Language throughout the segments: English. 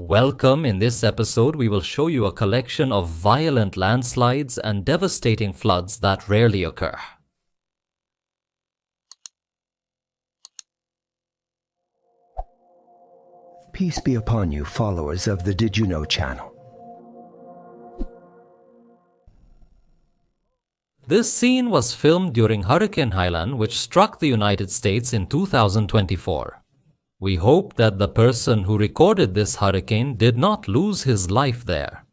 Welcome. In this episode, we will show you a collection of violent landslides and devastating floods that rarely occur. Peace be upon you, followers of the Did You Know channel. This scene was filmed during Hurricane Haiyan, which struck the United States in 2024. We hope that the person who recorded this hurricane did not lose his life there.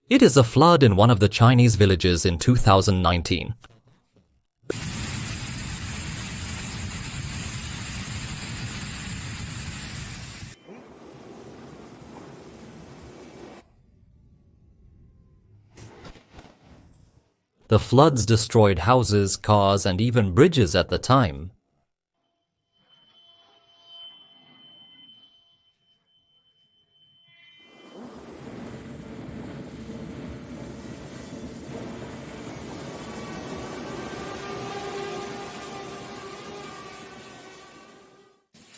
It is a flood in one of the Chinese villages in 2019. The floods destroyed houses, cars, and even bridges at the time.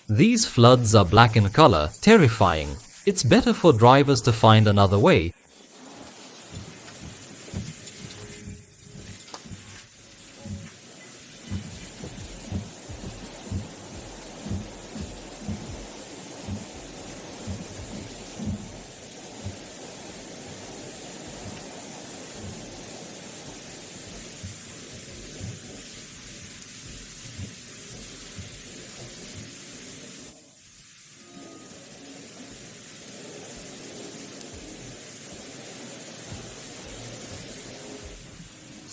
These floods are black in color, terrifying. It's better for drivers to find another way.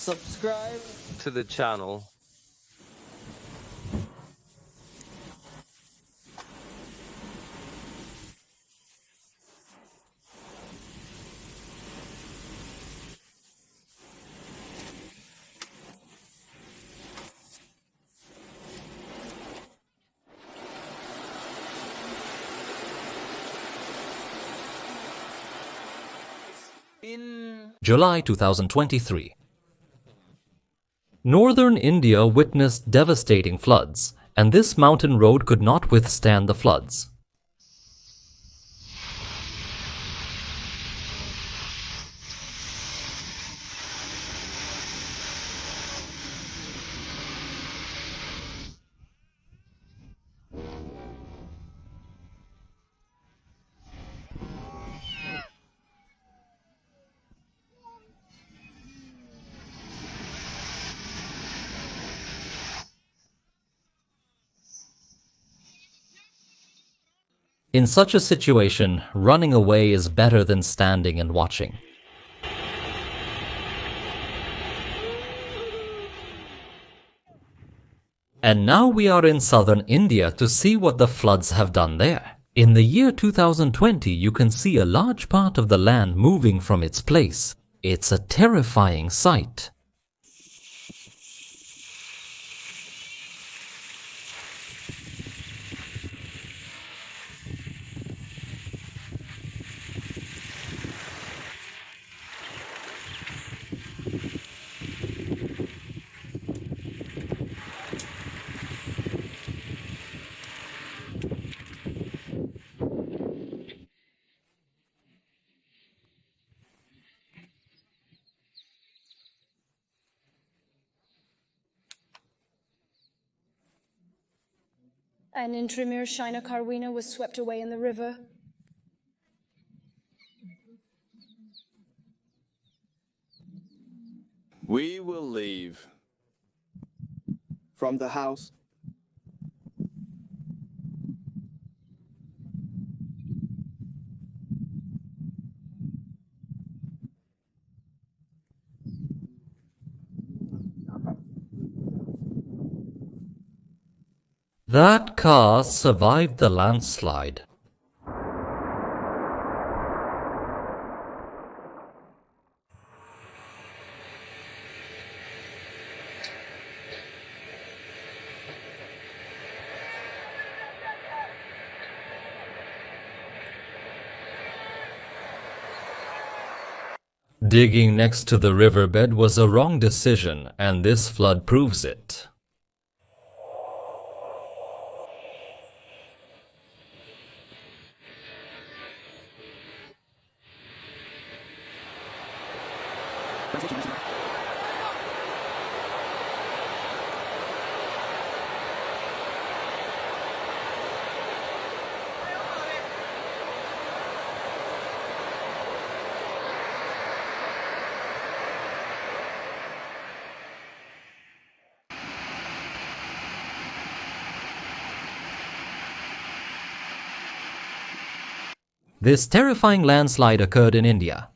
Subscribe to the channel. In July 2023. Northern India witnessed devastating floods, and this mountain road could not withstand the floods. In such a situation, running away is better than standing and watching. And now we are in southern India to see what the floods have done there. In the year 2020, you can see a large part of the land moving from its place. It's a terrifying sight. An Intremere Shina Carwina was swept away in the river. We will leave. From the house. That car survived the landslide. Digging next to the riverbed was a wrong decision, and this flood proves it. This terrifying landslide occurred in India.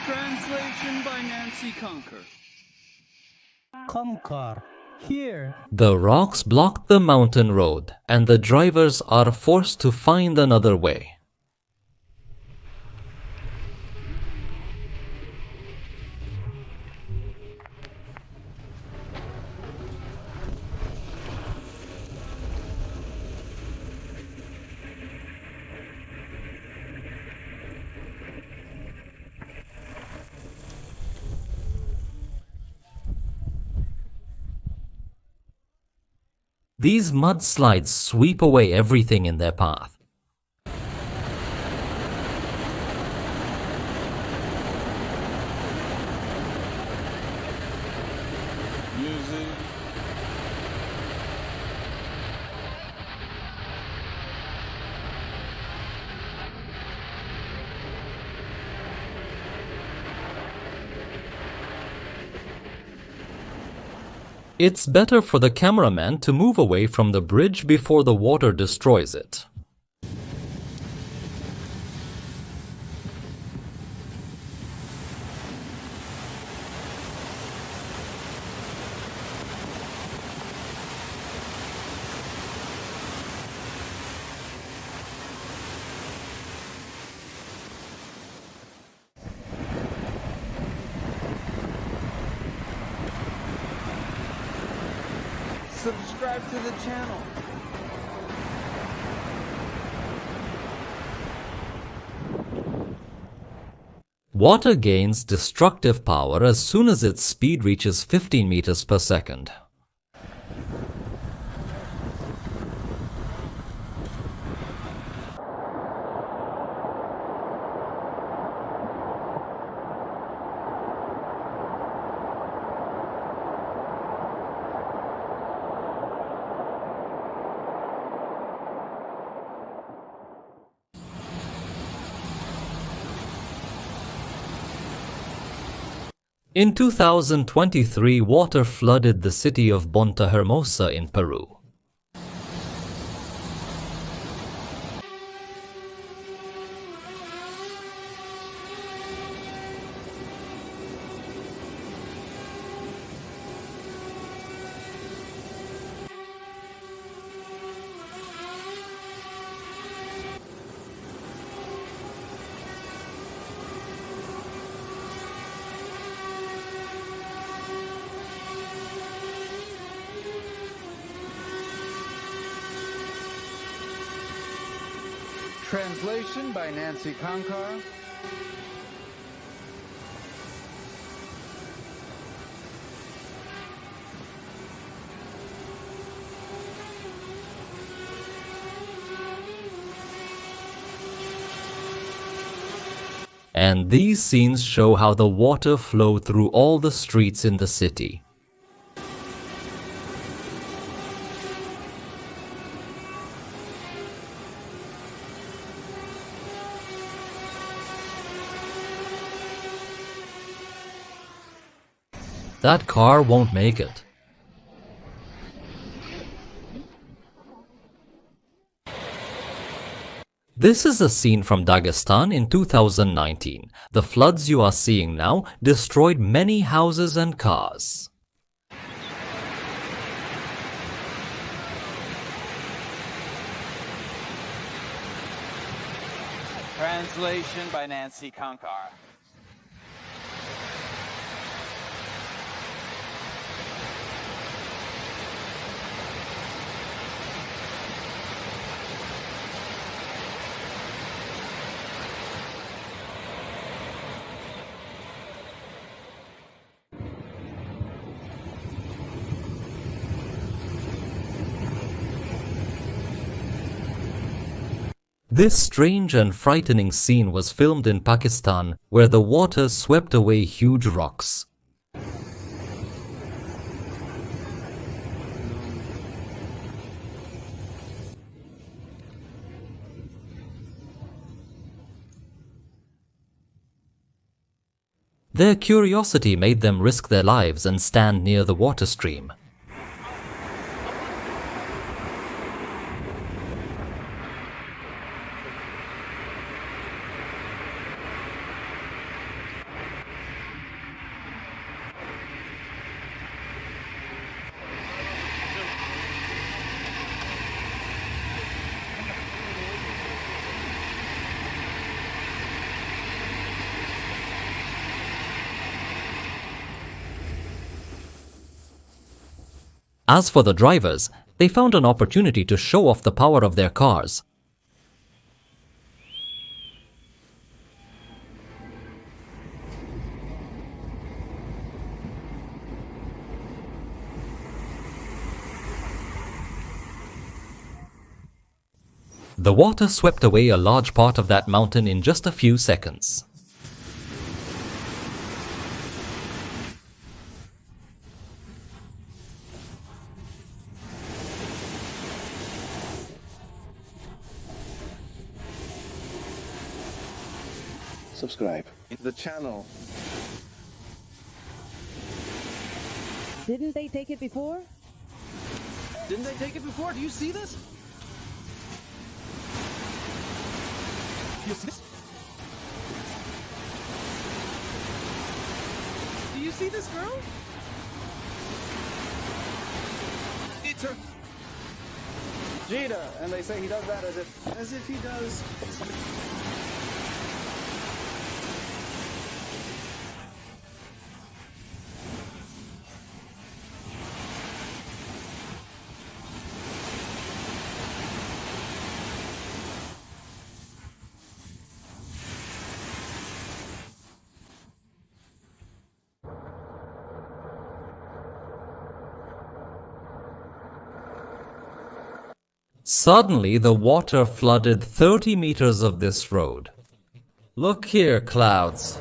Translation by Nancy Conquer. Here. The rocks block the mountain road, and the drivers are forced to find another way. These mudslides sweep away everything in their path. Music. It's better for the cameraman to move away from the bridge before the water destroys it. Subscribe to the channel. Water gains destructive power as soon as its speed reaches 15 meters per second. In 2023, water flooded the city of Bonta Hermosa in Peru. Translation by Nancy Concar. And these scenes show how the water flowed through all the streets in the city. That car won't make it. This is a scene from Dagestan in 2019. The floods you are seeing now destroyed many houses and cars. Translation by Nancy Conkar. This strange and frightening scene was filmed in Pakistan, where the water swept away huge rocks. Their curiosity made them risk their lives and stand near the water stream. As for the drivers, they found an opportunity to show off the power of their cars. The water swept away a large part of that mountain in just a few seconds. Subscribe the channel. Didn't they take it before? Didn't they take it before? Do you see this? Do you see this? Do you see this girl? It's her. Gita, and they say he does that as if he does. Suddenly, the water flooded 30 meters of this road. Look here, clouds.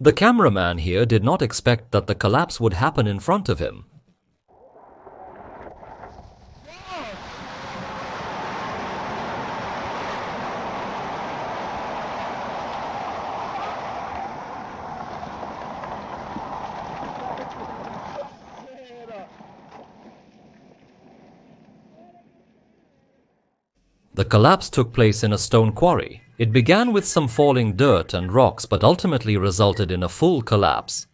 The cameraman here did not expect that the collapse would happen in front of him. The collapse took place in a stone quarry. It began with some falling dirt and rocks, but ultimately resulted in a full collapse.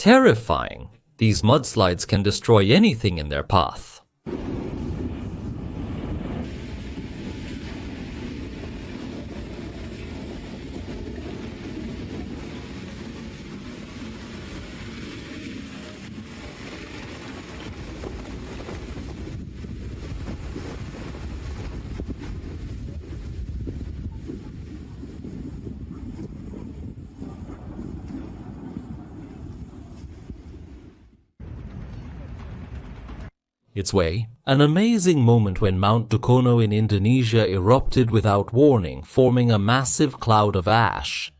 Terrifying. These mudslides can destroy anything in their path. its way. An amazing moment when Mount Dukono in Indonesia erupted without warning, forming a massive cloud of ash.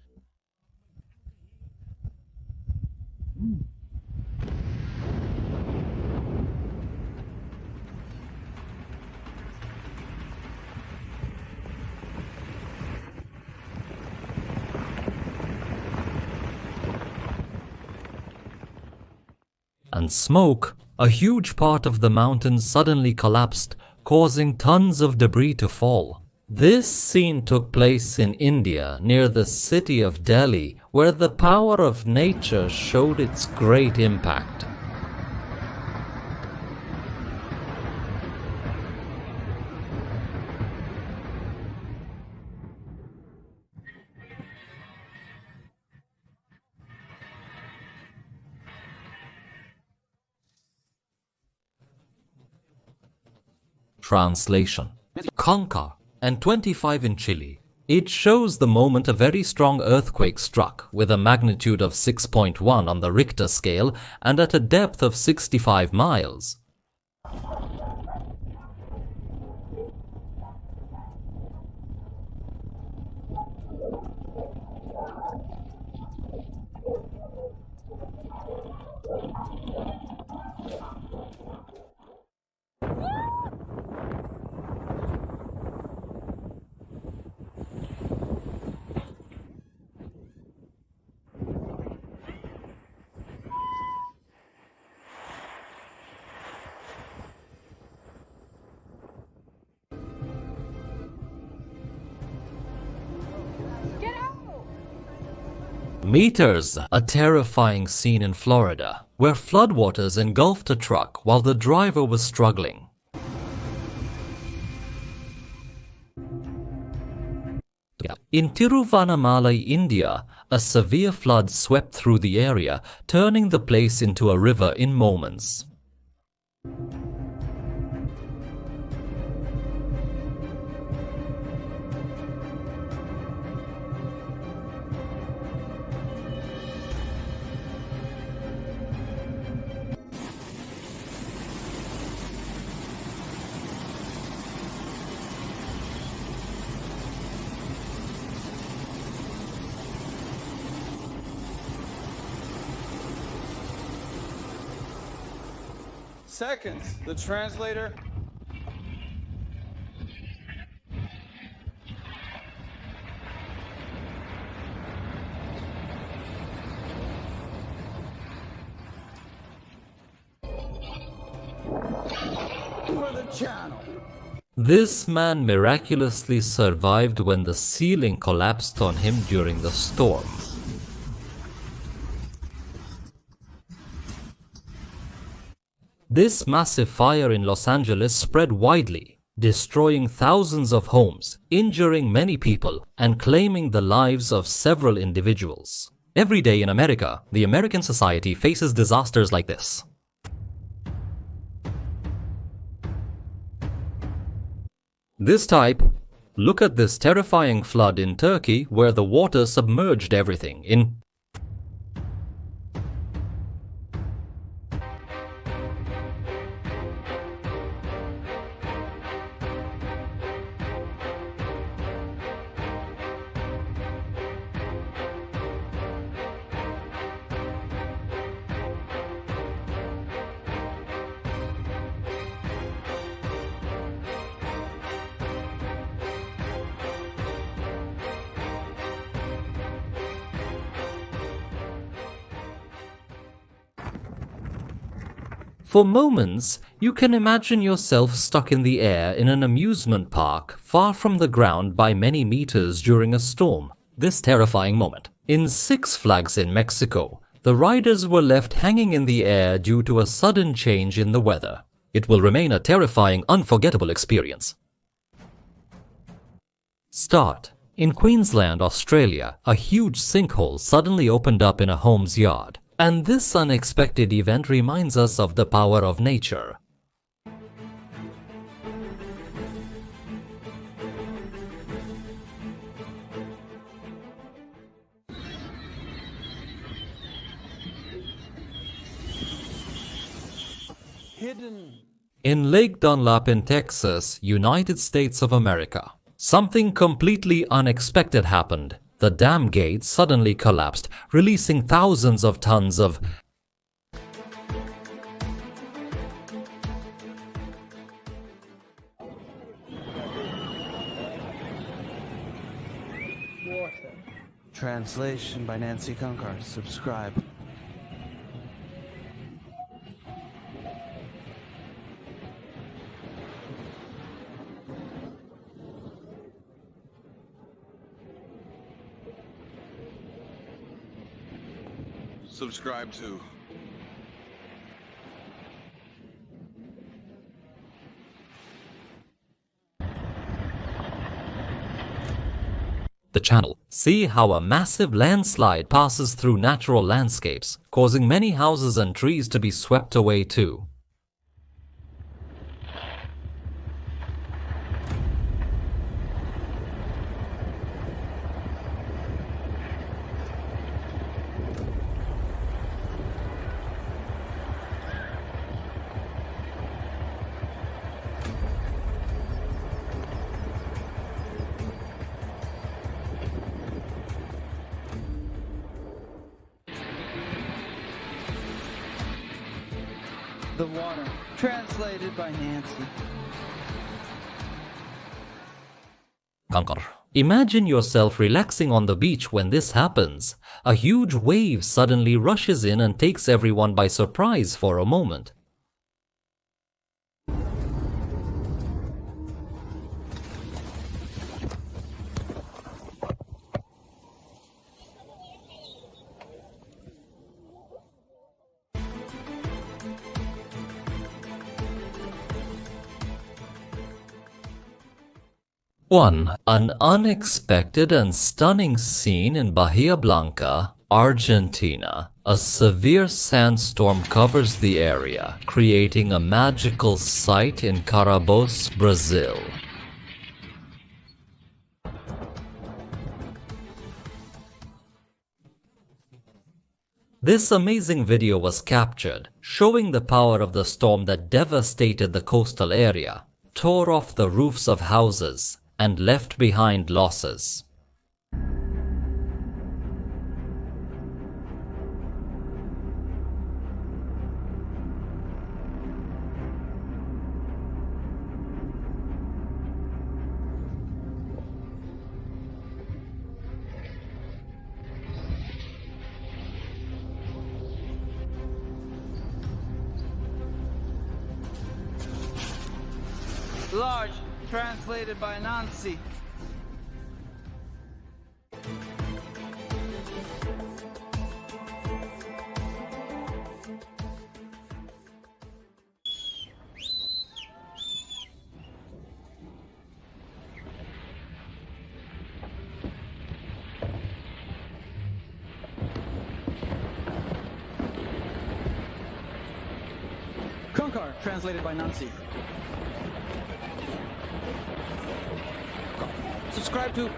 And smoke, a huge part of the mountain suddenly collapsed, causing tons of debris to fall. This scene took place in India, near the city of Delhi, where the power of nature showed its great impact. Translation: Concar and 25 in Chile. It shows the moment a very strong earthquake struck with a magnitude of 6.1 on the Richter scale and at a depth of 65 miles. Meters, a terrifying scene in Florida, where floodwaters engulfed a truck while the driver was struggling. In Tiruvannamalai, India, a severe flood swept through the area, turning the place into a river in moments. Seconds. The translator. For the channel. This man miraculously survived when the ceiling collapsed on him during the storm. This massive fire in Los Angeles spread widely, destroying thousands of homes, injuring many people, and claiming the lives of several individuals. Every day in America, the American society faces disasters like this. This type, look at this terrifying flood in Turkey where the water submerged everything in For moments, you can imagine yourself stuck in the air in an amusement park far from the ground by many meters during a storm. This terrifying moment. In Six Flags in Mexico, the riders were left hanging in the air due to a sudden change in the weather. It will remain a terrifying, unforgettable experience. Start. In Queensland, Australia, a huge sinkhole suddenly opened up in a home's yard. And this unexpected event reminds us of the power of nature. Hidden. In Lake Dunlap in Texas, United States of America, something completely unexpected happened. The dam gate suddenly collapsed, releasing thousands of tons of Translation by Nancy Kunkar. Subscribe. Subscribe to. the channel. See how a massive landslide passes through natural landscapes, causing many houses and trees to be swept away too. The Water, translated by Nancy. Kankar. Imagine yourself relaxing on the beach when this happens. A huge wave suddenly rushes in and takes everyone by surprise for a moment. An unexpected and stunning scene in Bahia Blanca, Argentina. A severe sandstorm covers the area, creating a magical sight in Carabosse, Brazil. This amazing video was captured, showing the power of the storm that devastated the coastal area, tore off the roofs of houses, and left behind losses. Large, translated by Nancy. Kunkar, translated by Nancy. Subscribe to.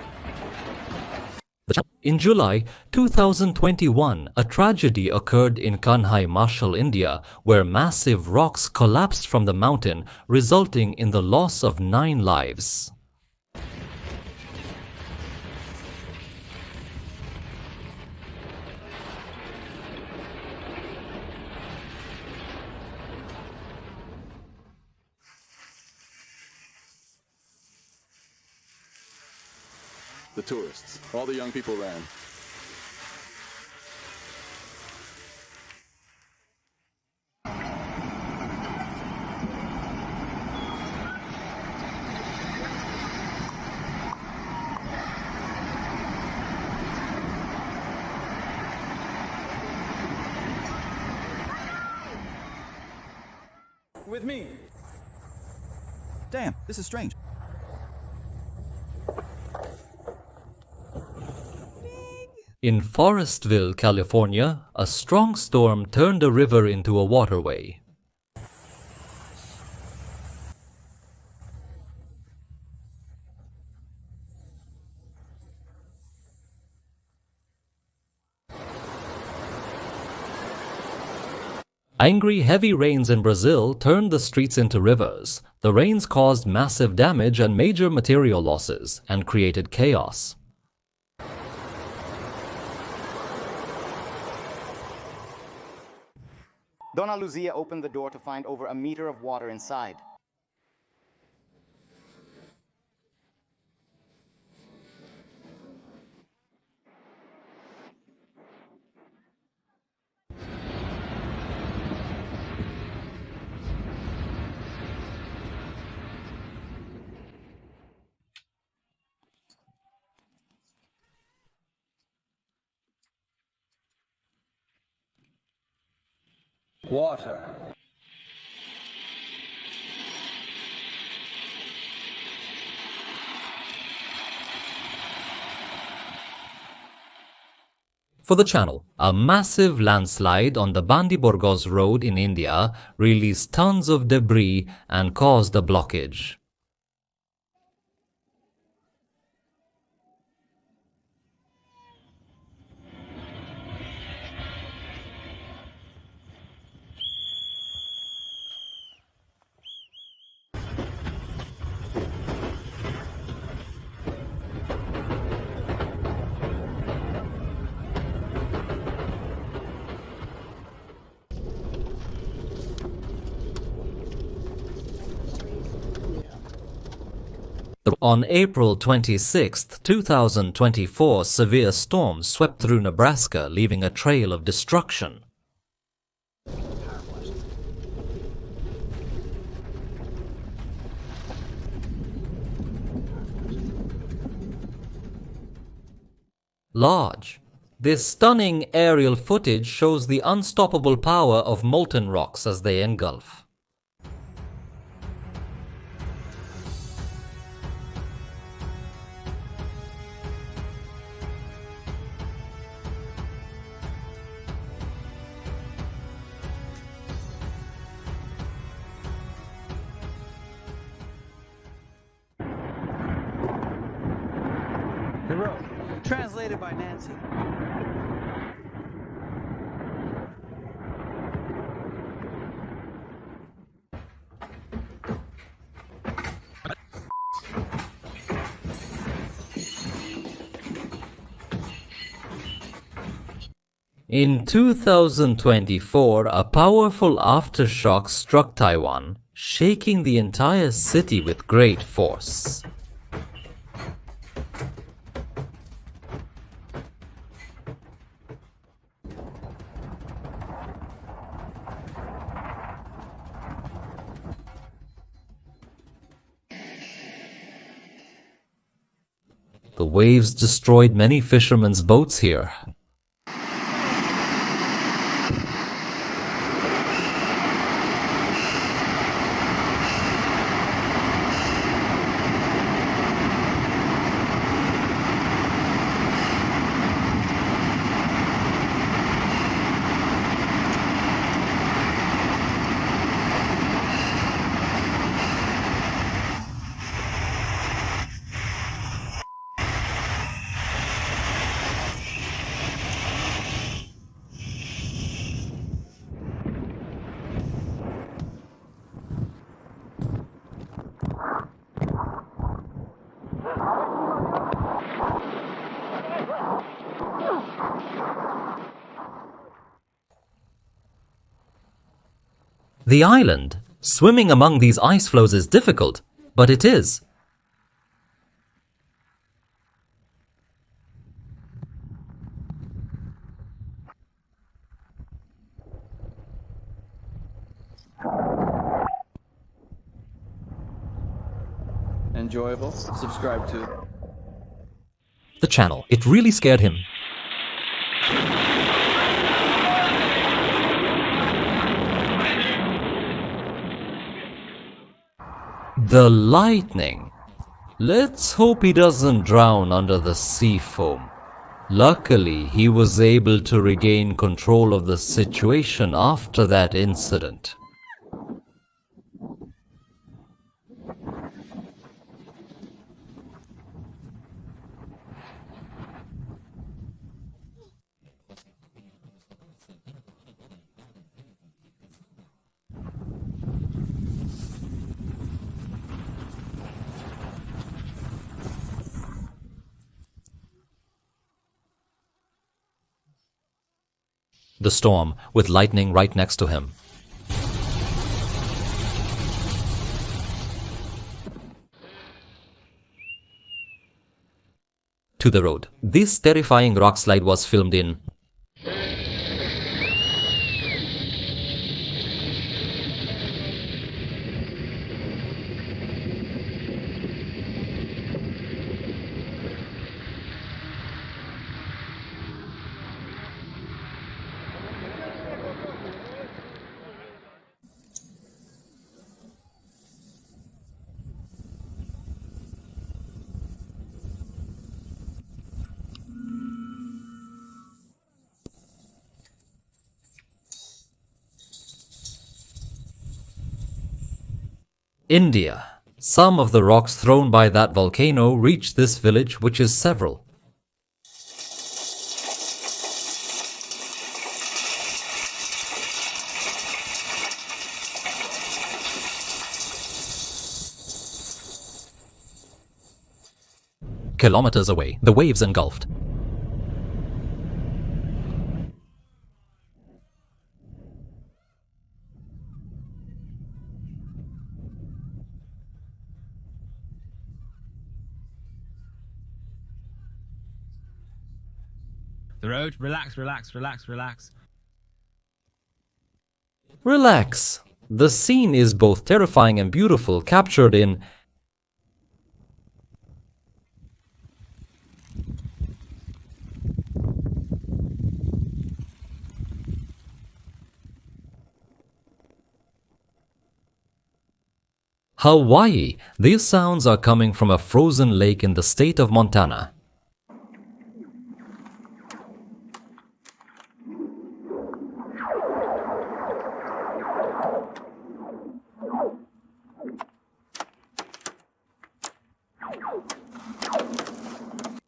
In July 2021, a tragedy occurred in Kanhai, Marshall, India, where massive rocks collapsed from the mountain, resulting in the loss of 9 lives. The tourists. All the young people ran. With me. Damn, this is strange. In Forestville, California, a strong storm turned a river into a waterway. Angry heavy rains in Brazil turned the streets into rivers. The rains caused massive damage and major material losses and created chaos. Dona Luzia opened the door to find over a meter of water inside. Water. For the channel, a massive landslide on the Bandiborgos road in India released tons of debris and caused a blockage. On April 26, 2024, severe storms swept through Nebraska, leaving a trail of destruction. Large. This stunning aerial footage shows the unstoppable power of molten rocks as they engulf. Translated by Nancy. In 2024, a powerful aftershock struck Taiwan, shaking the entire city with great force. The waves destroyed many fishermen's boats here. The island. Swimming among these ice floes is difficult, but it is. Enjoyable? Subscribe to The channel. It really scared him. The lightning. Let's hope he doesn't drown under the sea foam. Luckily, he was able to regain control of the situation after that incident. the storm, with lightning right next to him. To the road. This terrifying rock slide was filmed in India. Some of the rocks thrown by that volcano reached this village, which is several kilometers away. The waves engulfed. The road, relax, relax, relax, relax. Relax. The scene is both terrifying and beautiful, captured in Hawaii. These sounds are coming from a frozen lake in the state of Montana.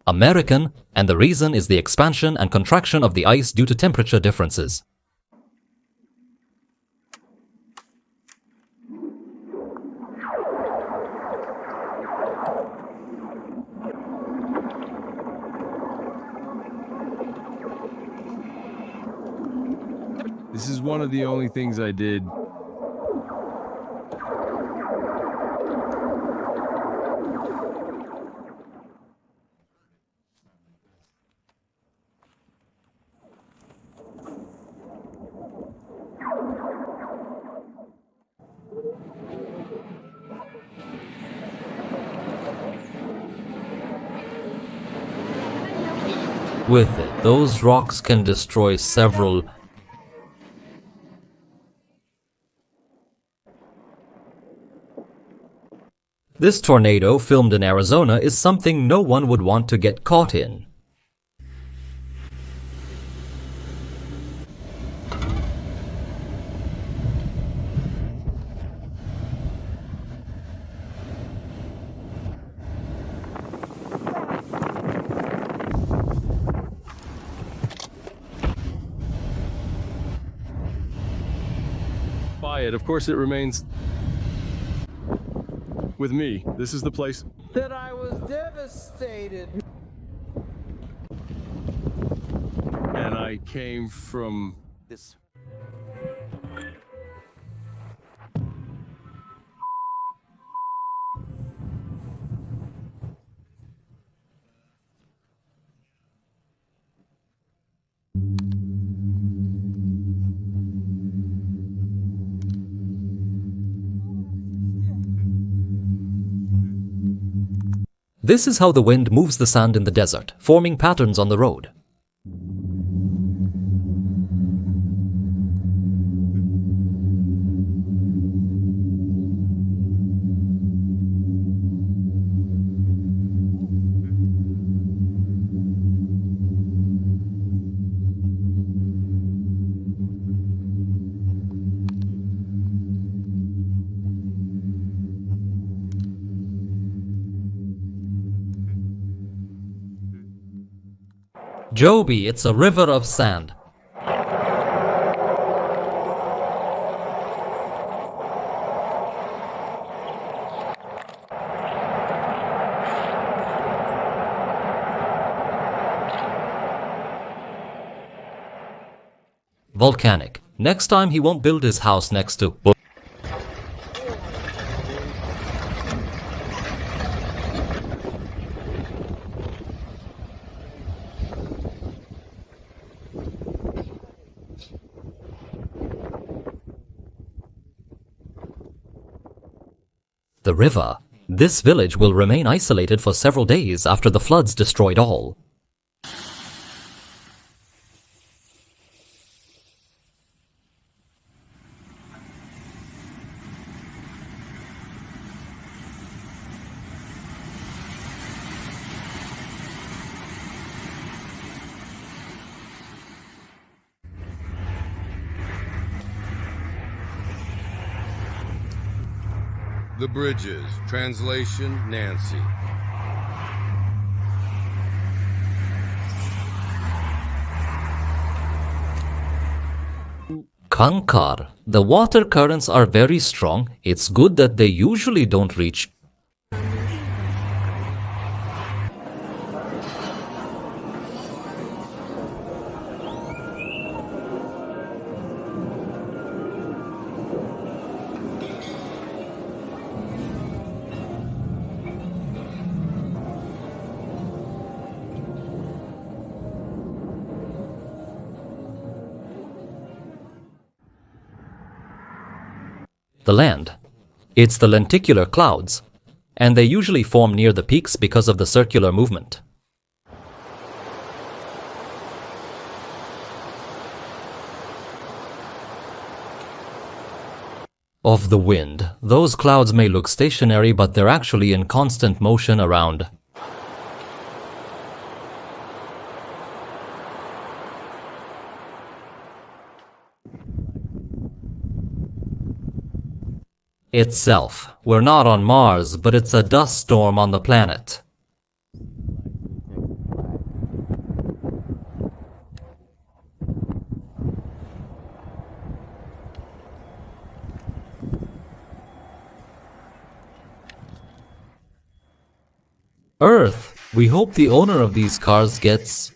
American, and the reason is the expansion and contraction of the ice due to temperature differences. This is one of the only things I did. With it, those rocks can destroy several. This tornado, filmed in Arizona, is something no one would want to get caught in. By it, of course it remains with me. This is the place that I was devastated. And I came from This. This is how the wind moves the sand in the desert, forming patterns on the road. Joby, it's a river of sand. Volcanic. Next time he won't build his house next to... the river. This village will remain isolated for several days after the floods destroyed all. The Bridges. Translation, Nancy. Kankar. The water currents are very strong. It's good that they usually don't reach. The land. It's the lenticular clouds, and they usually form near the peaks because of the circular movement. Of the wind, those clouds may look stationary, but they're actually in constant motion around. Itself. We're not on Mars, but it's a dust storm on the planet. Earth. We hope the owner of these cars gets...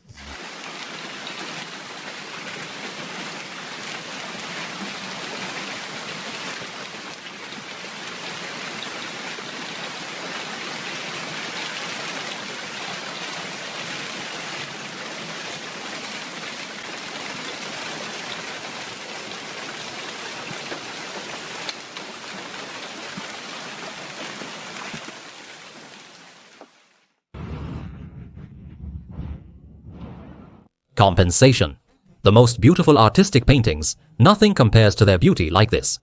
compensation. The most beautiful artistic paintings, nothing compares to their beauty like this.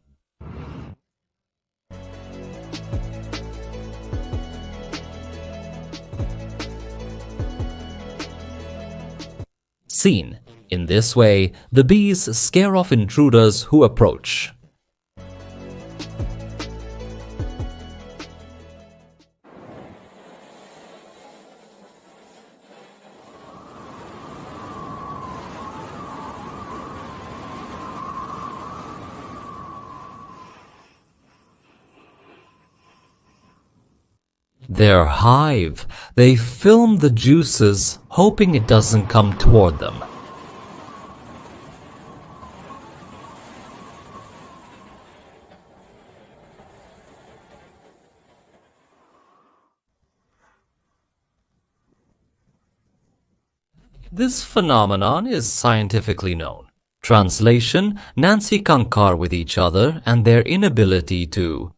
Scene. In this way, the bees scare off intruders who approach. Their hive. They film the juices, hoping it doesn't come toward them. This phenomenon is scientifically known. Translation: Nancy concur with each other and their inability to...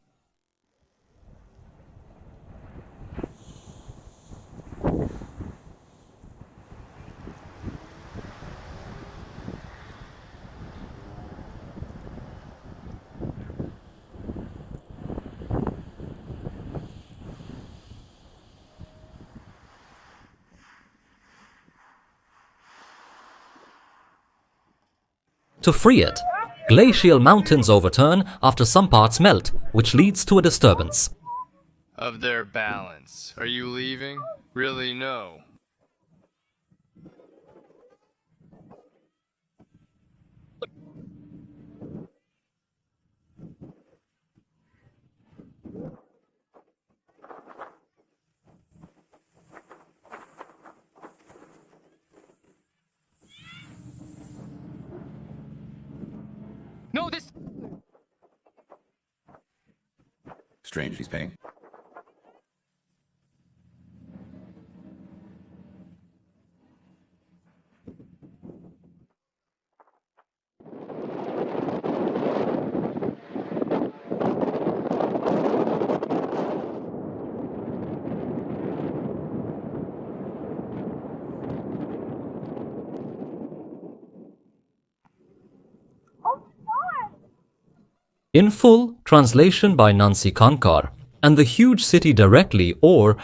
To free it, glacial mountains overturn after some parts melt, which leads to a disturbance. Of their balance. Are you leaving? Really, no. Strange he's paying. In full, translation by Nancy Kankar, and the huge city directly, or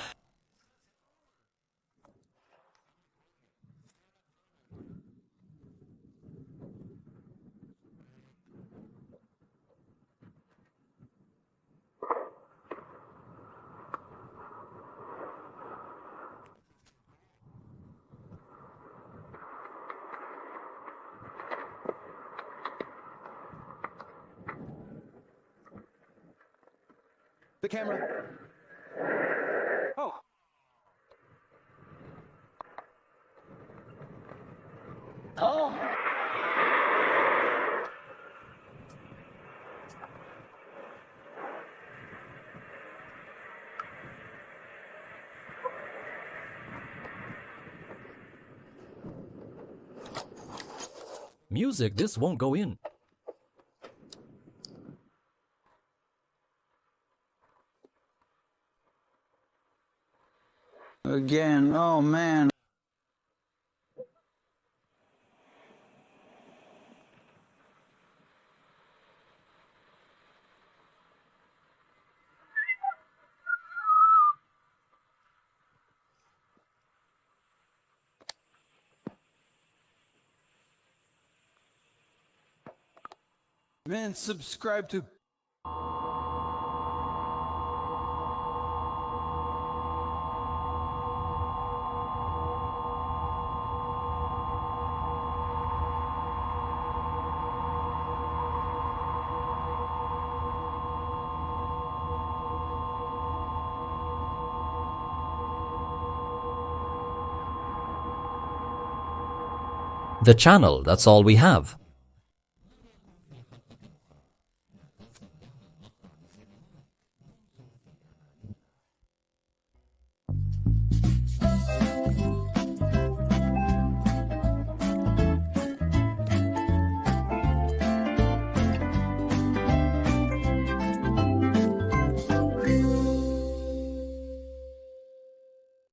The camera. Oh. Oh. music, this won't go in. Again, oh man. Man, subscribe to... The channel, that's all we have.